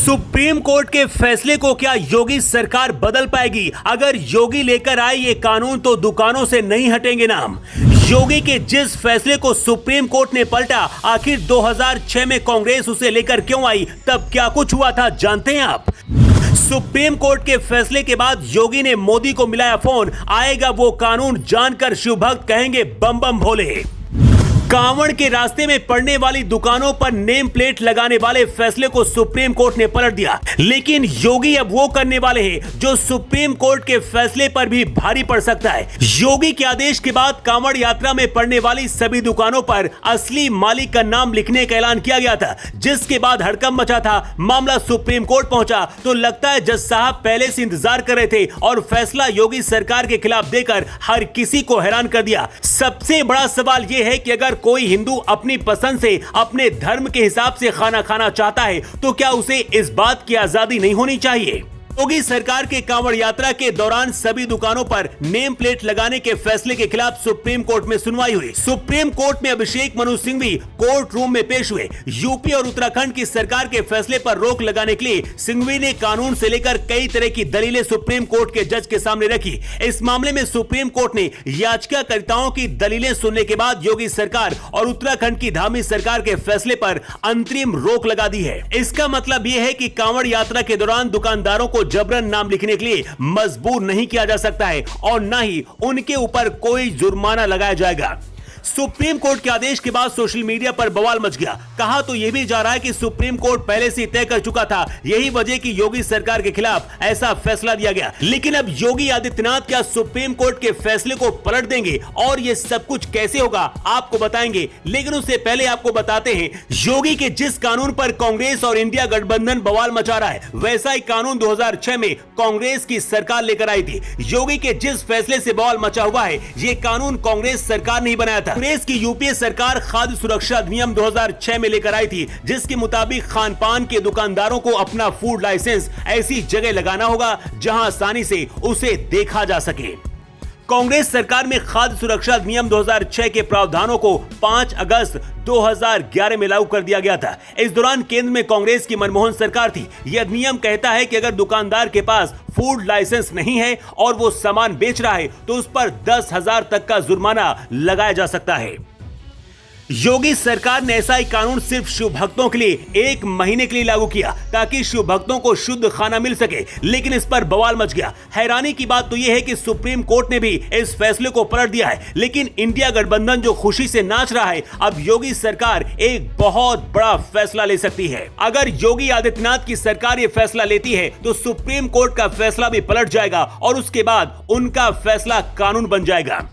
Supreme court के फैसले को क्या योगी सरकार बदल पाएगी? अगर योगी लेकर आए ये कानून तो दुकानों से नहीं हटेंगे नाम। योगी के जिस फैसले को सुप्रीम कोर्ट ने पलटा, आखिर 2006 में कांग्रेस उसे लेकर क्यों आई? तब क्या कुछ हुआ था, जानते हैं आप? सुप्रीम कोर्ट के फैसले के बाद योगी ने मोदी को मिलाया फोन। आएगा वो कानून, जानकर शिव भक्त कहेंगे बम बम भोले। कांवड़ के रास्ते में पड़ने वाली दुकानों पर नेम प्लेट लगाने वाले फैसले को सुप्रीम कोर्ट ने पलट दिया, लेकिन योगी अब वो करने वाले हैं जो सुप्रीम कोर्ट के फैसले पर भी भारी पड़ सकता है। योगी के आदेश के बाद कांवड़ यात्रा में पड़ने वाली सभी दुकानों पर असली मालिक का नाम लिखने का ऐलान किया गया था, जिसके बाद हड़कंप मचा था। मामला सुप्रीम कोर्ट पहुंचा तो लगता है जज साहब पहले से इंतजार कर रहे थे और फैसला योगी सरकार के खिलाफ देकर हर किसी को हैरान कर दिया। सबसे बड़ा सवाल यह है कि अगर कोई हिंदू अपनी पसंद से अपने धर्म के हिसाब से खाना खाना चाहता है तो क्या उसे इस बात की आजादी नहीं होनी चाहिए? योगी सरकार के कांवड़ यात्रा के दौरान सभी दुकानों पर नेम प्लेट लगाने के फैसले के खिलाफ सुप्रीम कोर्ट में सुनवाई हुई। सुप्रीम कोर्ट में अभिषेक मनु सिंघवी कोर्ट रूम में पेश हुए। यूपी और उत्तराखंड की सरकार के फैसले पर रोक लगाने के लिए सिंघवी ने कानून से लेकर कई तरह की दलीलें सुप्रीम कोर्ट के जज के सामने रखी। इस मामले में सुप्रीम कोर्ट ने याचिकाकर्ताओं की दलीलें सुनने के बाद योगी सरकार और उत्तराखंड की धामी सरकार के फैसले पर अंतरिम रोक लगा दी है। इसका मतलब यह है कि कांवड़ यात्रा के दौरान दुकानदारों को जबरन नाम लिखने के लिए मजबूर नहीं किया जा सकता है और न ही उनके ऊपर कोई जुर्माना लगाया जाएगा। सुप्रीम कोर्ट के आदेश के बाद सोशल मीडिया पर बवाल मच गया। कहा तो यह भी जा रहा है कि सुप्रीम कोर्ट पहले से तय कर चुका था, यही वजह कि योगी सरकार के खिलाफ ऐसा फैसला दिया गया। लेकिन अब योगी आदित्यनाथ क्या सुप्रीम कोर्ट के फैसले को पलट देंगे और यह सब कुछ कैसे होगा आपको बताएंगे। लेकिन उससे पहले आपको बताते हैं, योगी के जिस कानून पर कांग्रेस और इंडिया गठबंधन बवाल मचा रहा है, वैसा ही कानून 2006 में कांग्रेस की सरकार लेकर आई थी। योगी के जिस फैसले से बवाल मचा हुआ है, ये कानून कांग्रेस सरकार नहीं बनाया था। कांग्रेस की यूपीए सरकार खाद्य सुरक्षा अधिनियम 2006 में लेकर आई थी, जिसके मुताबिक खान पान के दुकानदारों को अपना फूड लाइसेंस ऐसी जगह लगाना होगा जहां आसानी से उसे देखा जा सके। कांग्रेस सरकार में खाद्य सुरक्षा अधिनियम 2006 के प्रावधानों को 5 अगस्त 2011 में लागू कर दिया गया था। इस दौरान केंद्र में कांग्रेस की मनमोहन सरकार थी। यह अधिनियम कहता है कि अगर दुकानदार के पास फूड लाइसेंस नहीं है और वो सामान बेच रहा है तो उस पर 10,000 तक का जुर्माना लगाया जा सकता है। योगी सरकार ने ऐसा ही कानून सिर्फ शिव भक्तों के लिए 1 महीने के लिए लागू किया ताकि शिव भक्तों को शुद्ध खाना मिल सके, लेकिन इस पर बवाल मच गया। हैरानी की बात तो यह है कि सुप्रीम कोर्ट ने भी इस फैसले को पलट दिया है, लेकिन इंडिया गठबंधन जो खुशी से नाच रहा है, अब योगी सरकार एक बहुत बड़ा फैसला ले सकती है। अगर योगी आदित्यनाथ की सरकार ये फैसला लेती है तो सुप्रीम कोर्ट का फैसला भी पलट जाएगा और उसके बाद उनका फैसला कानून बन जाएगा।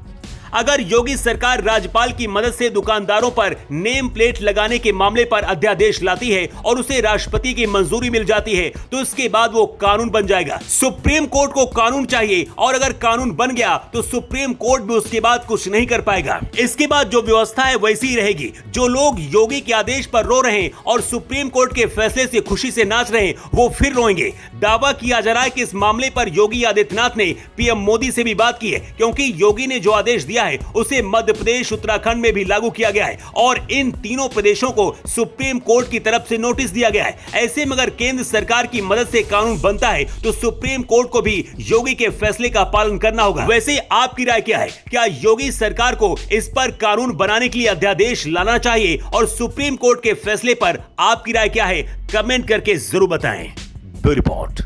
अगर योगी सरकार राज्यपाल की मदद से दुकानदारों पर नेम प्लेट लगाने के मामले पर अध्यादेश लाती है और उसे राष्ट्रपति की मंजूरी मिल जाती है तो इसके बाद वो कानून बन जाएगा। सुप्रीम कोर्ट को कानून चाहिए और अगर कानून बन गया तो सुप्रीम कोर्ट भी उसके बाद कुछ नहीं कर पाएगा। इसके बाद जो व्यवस्था है वैसी ही रहेगी। जो लोग योगी के आदेश पर रो रहे हैं और सुप्रीम कोर्ट के फैसले से खुशी से नाच रहे हैं, वो फिर रोएंगे। दावा किया जा रहा है कि इस मामले पर योगी आदित्यनाथ ने पीएम मोदी से भी बात की है, क्योंकि योगी ने जो आदेश दिया है उसे मध्य प्रदेश, उत्तराखंड में भी लागू किया गया है और इन तीनों प्रदेशों को सुप्रीम कोर्ट की तरफ से नोटिस दिया गया है। ऐसे में अगर केंद्र सरकार की मदद से कानून बनता है तो सुप्रीम कोर्ट को भी योगी के फैसले का पालन करना होगा। वैसे आपकी राय क्या है? क्या योगी सरकार को इस पर कानून बनाने के लिए अध्यादेश लाना चाहिए और सुप्रीम कोर्ट के फैसले पर आपकी राय क्या है? कमेंट करके जरूर बताएं। Bureau report.